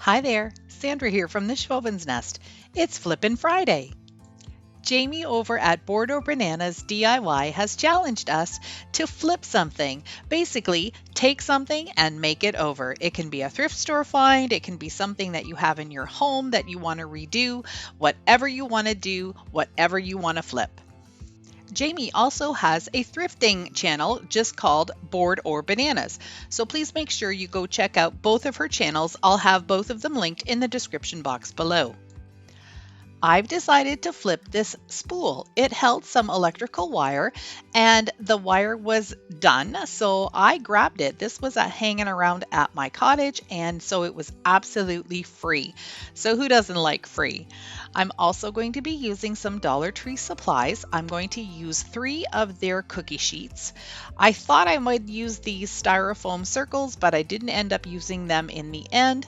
Hi there, Sandra here from the Schwabens Nest. It's Flippin' Friday. Jamie over at Board or Bananas DIY has challenged us to flip something. Basically, take something and make it over. It can be a thrift store find, it can be something that you have in your home that you want to redo, whatever you want to do, whatever you want to flip. Jamie also has a thrifting channel just called Board or Bananas. So please make sure you go check out both of her channels. I'll have both of them linked in the description box below. I've decided to flip this spool. It held some electrical wire and the wire was done. So I grabbed it. This was hanging around at my cottage and so it was absolutely free. So who doesn't like free? I'm also going to be using some Dollar Tree supplies. I'm going to use 3 of their cookie sheets. I thought I might use these styrofoam circles, but I didn't end up using them in the end.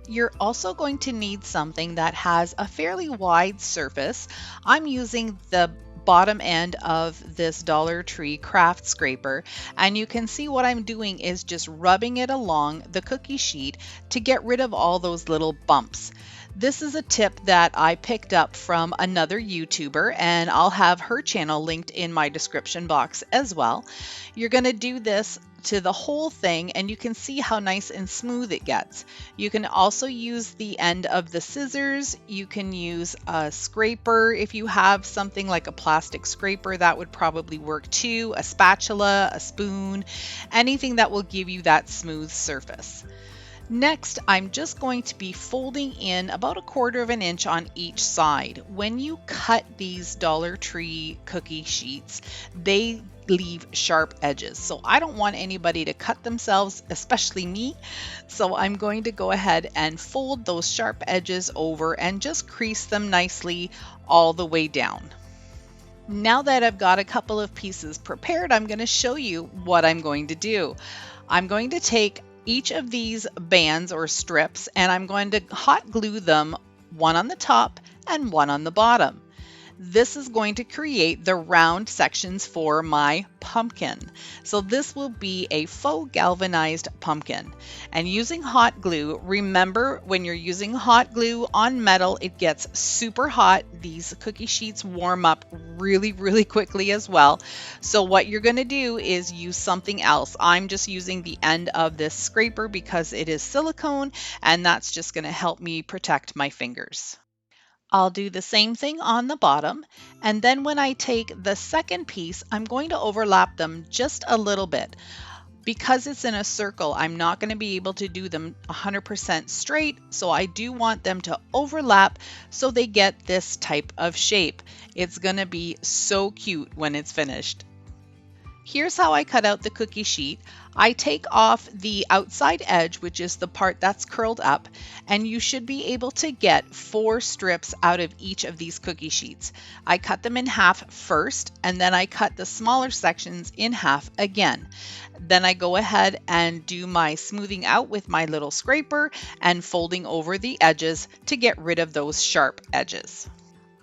You're also going to need something that has a fairly wide surface. I'm using the bottom end of this Dollar Tree craft scraper, and you can see what I'm doing is just rubbing it along the cookie sheet to get rid of all those little bumps. This is a tip that I picked up from another YouTuber, and I'll have her channel linked in my description box as well. You're going to do this to the whole thing and you can see how nice and smooth it gets. You can also use the end of the scissors. You can use a scraper if you have something like a plastic scraper, that would probably work too. A spatula, a spoon, anything that will give you that smooth surface. Next, I'm just going to be folding in about 1/4 inch on each side. When you cut these Dollar Tree cookie sheets, they leave sharp edges. So I don't want anybody to cut themselves, especially me. So I'm going to go ahead and fold those sharp edges over and just crease them nicely all the way down. Now that I've got a couple of pieces prepared, I'm going to show you what I'm going to do. I'm going to take each of these bands or strips and I'm going to hot glue them, one on the top and one on the bottom. This is going to create the round sections for my pumpkin. So this will be a faux galvanized pumpkin. And using hot glue, remember when you're using hot glue on metal, it gets super hot. These cookie sheets warm up really quickly as well. So what you're going to do is use something else. I'm just using the end of this scraper because it is silicone and that's just going to help me protect my fingers. I'll do the same thing on the bottom, and then when I take the second piece, I'm going to overlap them just a little bit. Because it's in a circle, I'm not going to be able to do them 100% straight, so I do want them to overlap so they get this type of shape. It's going to be so cute when it's finished. Here's how I cut out the cookie sheet. I take off the outside edge, which is the part that's curled up, and you should be able to get 4 strips out of each of these cookie sheets. I cut them in half first, and then I cut the smaller sections in half again. Then I go ahead and do my smoothing out with my little scraper and folding over the edges to get rid of those sharp edges.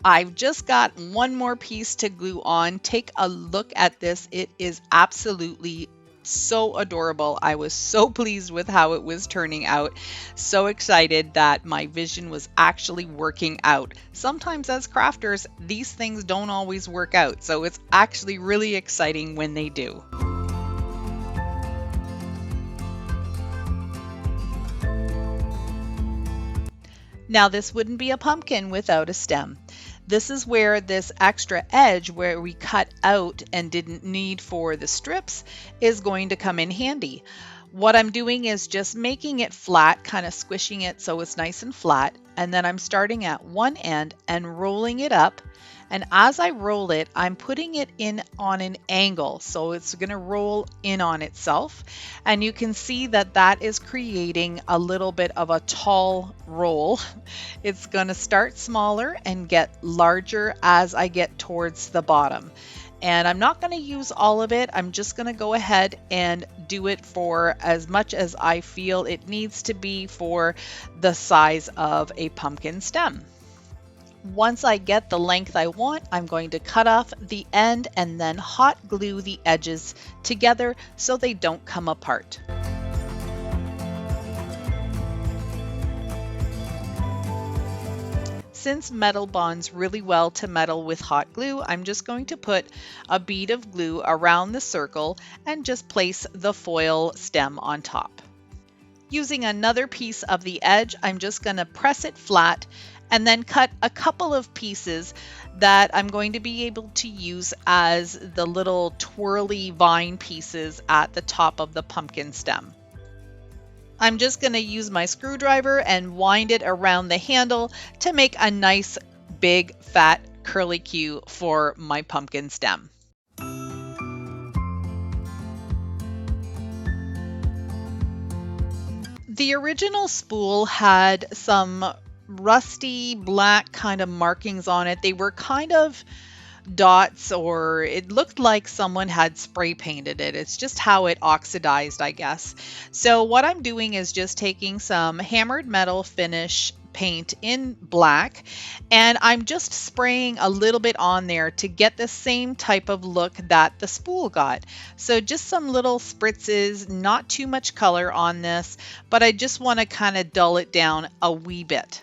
I've just got one more piece to glue on. Take a look at this. It is absolutely so adorable. I was so pleased with how it was turning out. So excited that my vision was actually working out. Sometimes as crafters, these things don't always work out. So it's actually really exciting when they do. Now this wouldn't be a pumpkin without a stem. This is where this extra edge where we cut out and didn't need for the strips is going to come in handy. What I'm doing is just making it flat, kind of squishing it so it's nice and flat. And then I'm starting at one end and rolling it up. And as I roll it, I'm putting it in on an angle. So it's going to roll in on itself. And you can see that that is creating a little bit of a tall roll. It's going to start smaller and get larger as I get towards the bottom. And I'm not going to use all of it. I'm just going to go ahead and do it for as much as I feel it needs to be for the size of a pumpkin stem. Once I get the length I want, I'm going to cut off the end and then hot glue the edges together so they don't come apart. since metal bonds really well to metal with hot glue, I'm just going to put a bead of glue around the circle and just place the foil stem on top. Using another piece of the edge, I'm just going to press it flat and then cut a couple of pieces that I'm going to be able to use as the little twirly vine pieces at the top of the pumpkin stem. I'm just going to use my screwdriver and wind it around the handle to make a nice big fat curly Q for my pumpkin stem. The original spool had some rusty black kind of markings on it. They were kind of dots, or it looked like someone had spray painted it. It's just how it oxidized, I guess. So what I'm doing is just taking some hammered metal finish paint in black, and I'm just spraying a little bit on there to get the same type of look that the spool got. So just some little spritzes, not too much color on this, but I just want to kind of dull it down a wee bit.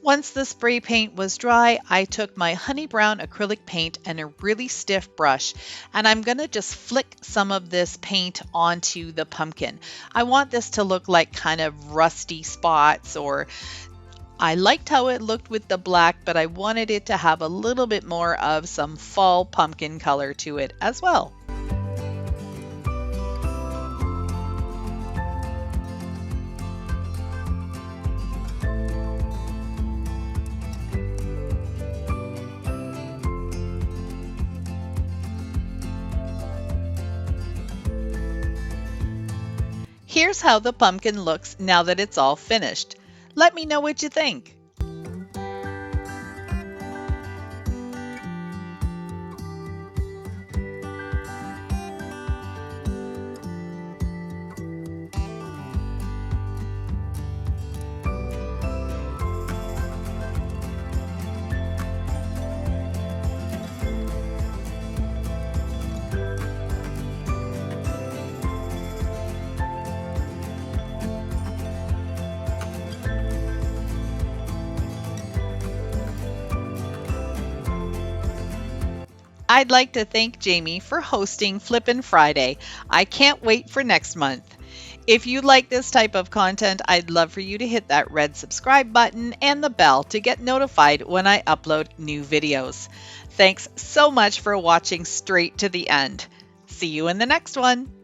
Once the spray paint was dry, I took my honey brown acrylic paint and a really stiff brush, and I'm going to just flick some of this paint onto the pumpkin. I want this to look like kind of rusty spots, or I liked how it looked with the black, but I wanted it to have a little bit more of some fall pumpkin color to it as well. Here's how the pumpkin looks now that it's all finished. Let me know what you think. I'd like to thank Jamie for hosting Flippin' Friday. I can't wait for next month. If you like this type of content, I'd love for you to hit that red subscribe button and the bell to get notified when I upload new videos. Thanks so much for watching straight to the end. See you in the next one.